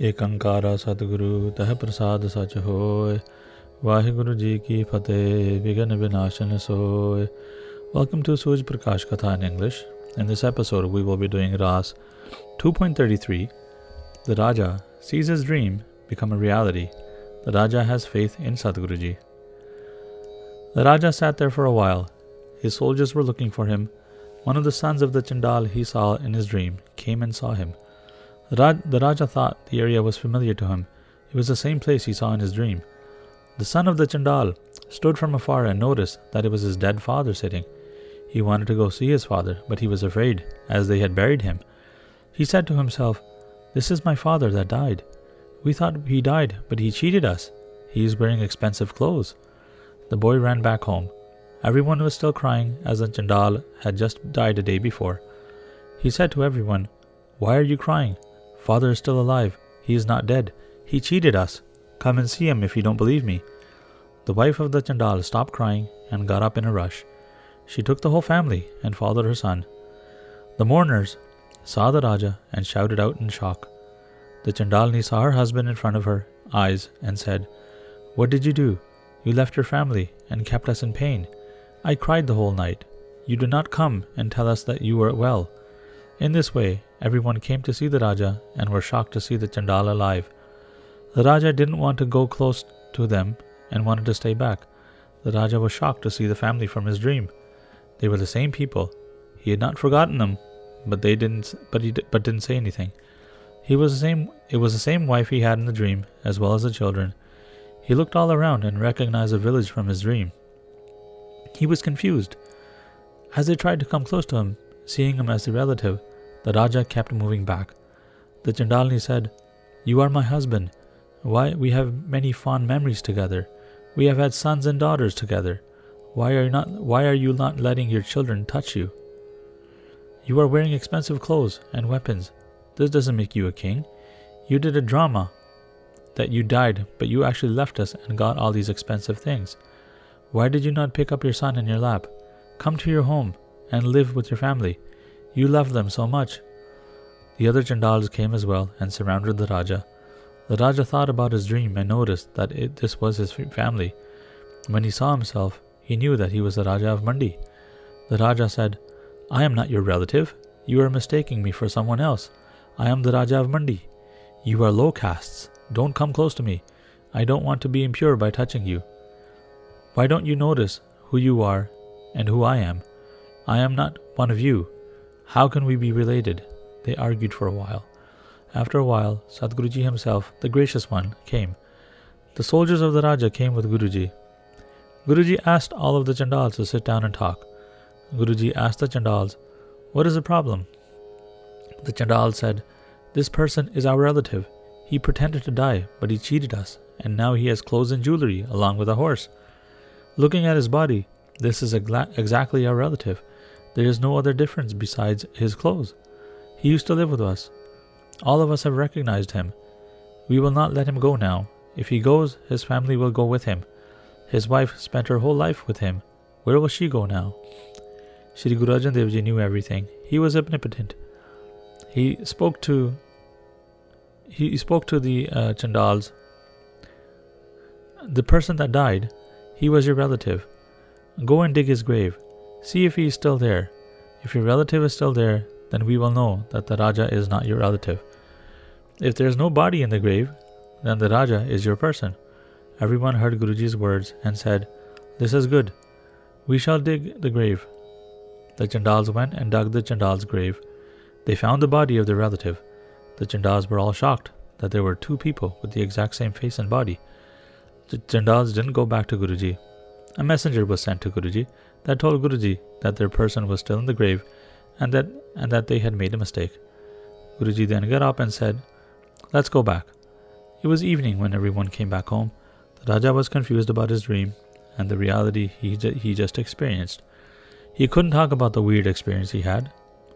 ekankara Satguru tah prasad sach hoy. Waheguru ji ki fateh, vighan vinashan soy. Welcome to Suraj Prakash Katha in English. In this episode, we will be doing Raas 2.33. The Raja sees his dream become a reality. The Raja has faith in Satguru ji. The Raja sat there for a while. His soldiers were looking for him. One of the sons of the Chandal he saw in his dream came and saw him. The Raja thought the area was familiar to him. It was the same place he saw in his dream. The son of the Chandal stood from afar and noticed that it was his dead father sitting. He wanted to go see his father, but he was afraid, as they had buried him. He said to himself, "This is my father that died. We thought he died, but he cheated us. He is wearing expensive clothes." The boy ran back home. Everyone was still crying, as the Chandal had just died a day before. He said to everyone, "Why are you crying? Father is still alive. He is not dead. He cheated us. Come and see him if you don't believe me." The wife of the Chandal stopped crying and got up in a rush. She took the whole family and followed her son. The mourners saw the Raja and shouted out in shock. The Chandalni saw her husband in front of her eyes and said, "What did you do? You left your family and kept us in pain. I cried the whole night. You did not come and tell us that you were well." In this way, everyone came to see the Raja and were shocked to see the Chandal alive. The Raja didn't want to go close to them and wanted to stay back. The Raja was shocked to see the family from his dream. They were the same people. He had not forgotten them, but didn't say anything. It was the same wife he had in the dream, as well as the children. He looked all around and recognized a village from his dream. He was confused. As they tried to come close to him, seeing him as the relative, the Raja kept moving back. The Chandalni said, "You are my husband. Why, we have many fond memories together. We have had sons and daughters together. Why are you not letting your children touch you? You are wearing expensive clothes and weapons. This doesn't make you a king. You did a drama that you died, but you actually left us and got all these expensive things. Why did you not pick up your son in your lap? Come to your home and live with your family. You love them so much." The other Chandals came as well and surrounded the Raja. The Raja thought about his dream and noticed that this was his family. When he saw himself, he knew that he was the Raja of Mandi. The Raja said, "I am not your relative. You are mistaking me for someone else. I am the Raja of Mandi. You are low castes. Don't come close to me. I don't want to be impure by touching you. Why don't you notice who you are and who I am? I am not one of you. How can we be related?" They argued for a while. After a while, Satguruji himself, the gracious one, came. The soldiers of the Raja came with Guruji. Guruji asked all of the Chandals to sit down and talk. Guruji asked the Chandals, "What is the problem?" The Chandals said, "This person is our relative. He pretended to die, but he cheated us, and now he has clothes and jewelry along with a horse. Looking at his body, this is exactly our relative. There is no other difference besides his clothes. He used to live with us. All of us have recognized him. We will not let him go now. If he goes, his family will go with him. His wife spent her whole life with him. Where will she go now?" Shri Guru Arjan Dev Ji knew everything. He was omnipotent. He spoke to the Chandals. "The person that died, he was your relative. Go and dig his grave. See if he is still there. If your relative is still there, then we will know that the Raja is not your relative. If there is no body in the grave, then the Raja is your person." Everyone heard Guruji's words and said, "This is good. We shall dig the grave." The Chandals went and dug the Chandal's grave. They found the body of their relative. The Chandals were all shocked that there were two people with the exact same face and body. The Chandals didn't go back to Guruji. A messenger was sent to Guruji that told Guruji that their person was still in the grave and that they had made a mistake. Guruji then got up and said, "Let's go back." It was evening when everyone came back home. The Raja was confused about his dream and the reality he just experienced. He couldn't talk about the weird experience he had.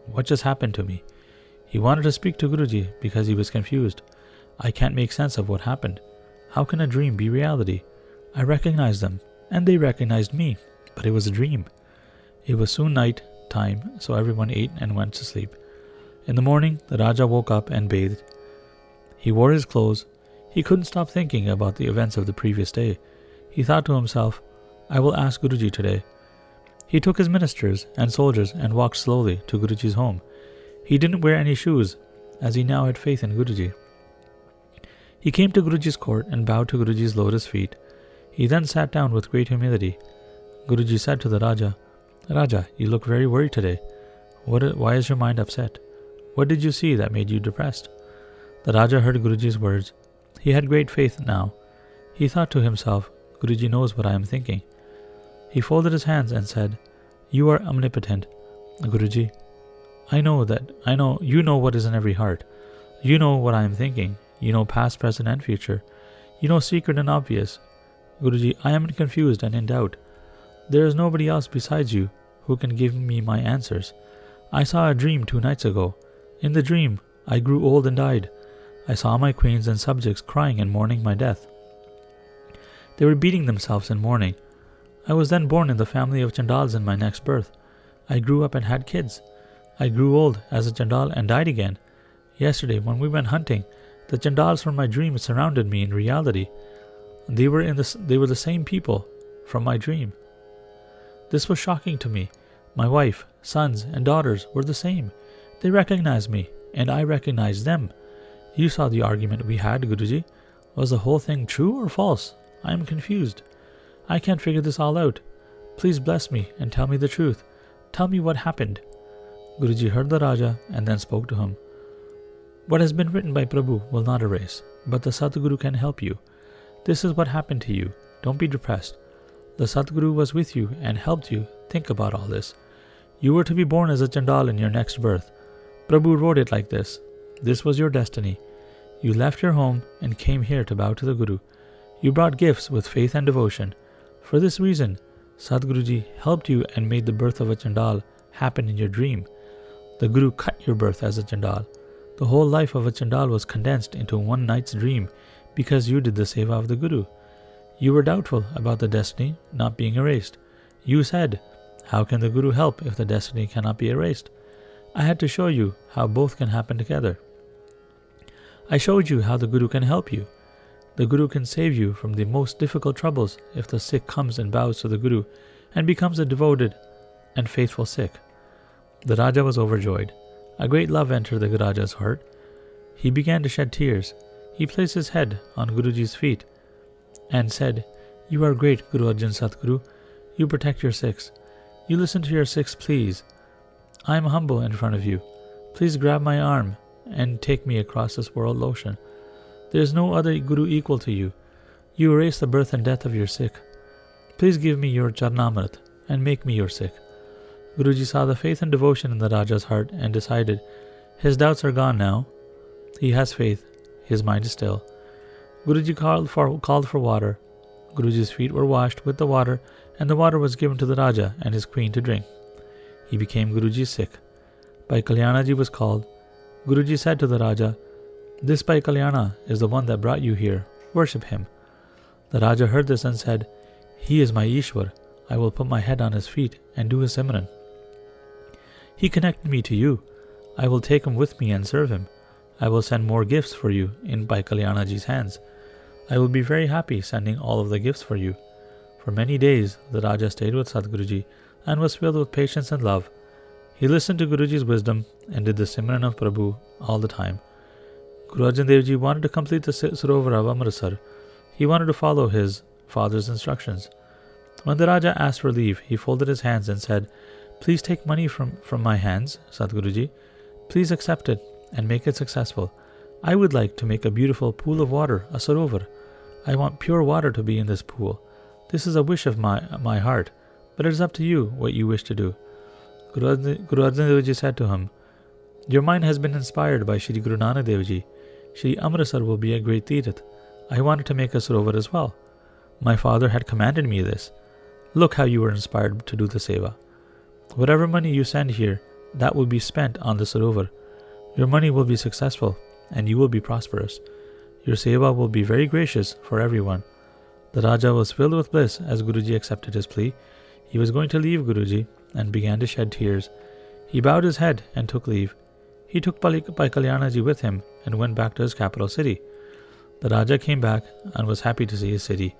What just happened to me? He wanted to speak to Guruji because he was confused. I can't make sense of what happened. How can a dream be reality? I recognized them, and they recognized me, but it was a dream. It was soon night time, so everyone ate and went to sleep. In the morning, the Raja woke up and bathed. He wore his clothes. He couldn't stop thinking about the events of the previous day. He thought to himself, I will ask Guruji today. He took his ministers and soldiers and walked slowly to Guruji's home. He didn't wear any shoes, as he now had faith in Guruji. He came to Guruji's court and bowed to Guruji's lotus feet. He then sat down with great humility. Guruji said to the Raja, Raja, you look very worried today. Why is your mind upset? What did you see that made you depressed? The Raja heard Guruji's words. He had great faith now. He thought to himself, Guruji knows what I am thinking. He folded his hands and said, You are omnipotent, Guruji. I know you know what is in every heart. You know what I am thinking. You know past, present, and future. You know secret and obvious. Guruji, I am confused and in doubt. There is nobody else besides you who can give me my answers. I saw a dream 2 nights ago. In the dream, I grew old and died. I saw my queens and subjects crying and mourning my death. They were beating themselves in mourning. I was then born in the family of Chandals in my next birth. I grew up and had kids. I grew old as a Chandal and died again. Yesterday, when we went hunting, the Chandals from my dream surrounded me in reality. They were the same people from my dream. This was shocking to me. My wife, sons, and daughters were the same. They recognized me, and I recognized them. You saw the argument we had, Guruji. Was the whole thing true or false? I am confused. I can't figure this all out. Please bless me and tell me the truth. Tell me what happened. Guruji heard the Raja and then spoke to him. What has been written by Prabhu will not erase, but the Satguru can help you. This is what happened to you. Don't be depressed. The Satguru was with you and helped you think about all this. You were to be born as a Chandal in your next birth. Prabhu wrote it like this. This was your destiny. You left your home and came here to bow to the Guru. You brought gifts with faith and devotion. For this reason, Satguruji helped you and made the birth of a Chandal happen in your dream. The Guru cut your birth as a Chandal. The whole life of a Chandal was condensed into one night's dream because you did the Seva of the Guru. You were doubtful about the destiny not being erased. You said, how can the Guru help if the destiny cannot be erased? I had to show you how both can happen together. I showed you how the Guru can help you. The Guru can save you from the most difficult troubles if the Sikh comes and bows to the Guru and becomes a devoted and faithful Sikh. The Raja was overjoyed. A great love entered the Raja's heart. He began to shed tears. He placed his head on Guruji's feet and said, You are great, Guru Arjan Satguru. You protect your Sikhs. You listen to your Sikhs, please. I am humble in front of you. Please grab my arm and take me across this world ocean. There is no other Guru equal to you. You erase the birth and death of your Sikh. Please give me your Charnamrit and make me your Sikh. Guruji saw the faith and devotion in the Raja's heart and decided, his doubts are gone now. He has faith. His mind is still. Guruji called for water. Guruji's feet were washed with the water, and the water was given to the Raja and his queen to drink. He became Guruji's Sikh. Bhai Kalyanaji was called. Guruji said to the Raja, This Bhai Kalyana is the one that brought you here. Worship him. The Raja heard this and said, He is my Ishwar. I will put my head on his feet and do his Simran. He connected me to you. I will take him with me and serve him. I will send more gifts for you in Bhai Kalyanaji's hands. I will be very happy sending all of the gifts for you. For many days, the Raja stayed with Satguruji and was filled with patience and love. He listened to Guruji's wisdom and did the Simran of Prabhu all the time. Guru Arjan Dev Ji wanted to complete the Sarovar of Amritsar. He wanted to follow his father's instructions. When the Raja asked for leave, he folded his hands and said, Please take money from my hands, Satguruji. Please accept it and make it successful. I would like to make a beautiful pool of water, a sarovar. I want pure water to be in this pool. This is a wish of my heart, but it is up to you what you wish to do. Guru Arjan Dev Ji said to him, Your mind has been inspired by Shri Guru Nanak Dev Ji. Shri Amritsar will be a great Tirth. I wanted to make a sarovar as well. My father had commanded me this. Look how you were inspired to do the Seva. Whatever money you send here, that will be spent on the sarovar. Your money will be successful, and you will be prosperous. Your Seva will be very gracious for everyone. The Raja was filled with bliss as Guruji accepted his plea. He was going to leave Guruji and began to shed tears. He bowed his head and took leave. He took Bhai Kalyanaji with him and went back to his capital city. The Raja came back and was happy to see his city.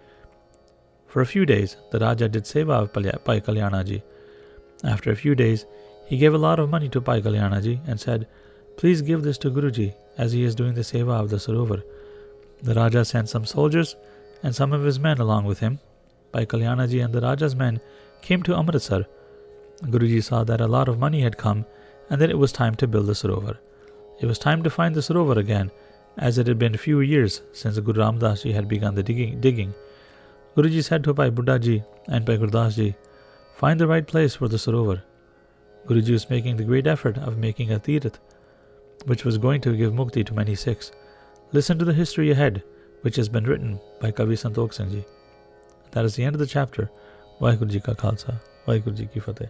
For a few days, the Raja did Seva of Bhai Kalyanaji. After a few days, he gave a lot of money to Bhai Kalyanaji and said, "Please give this to Guruji, as he is doing the Seva of the Sarovar." The Raja sent some soldiers and some of his men along with him. Bhai Kalyanaji and the Raja's men came to Amritsar. Guruji saw that a lot of money had come and that it was time to build the Sarovar. It was time to find the Sarovar again, as it had been a few years since Guru Ramdas Ji had begun the digging. Guruji said to Bhai Buddha Ji and Bhai Gurdas Ji, "Find the right place for the Sarovar." Guruji was making the great effort of making a Tirth, which was going to give mukti to many Sikhs. Listen to the history ahead, which has been written by Kavi Santokh Singh Ji. That is the end of the chapter. Waheguru Ji Ka Khalsa, Waheguru Ji Ki Fateh.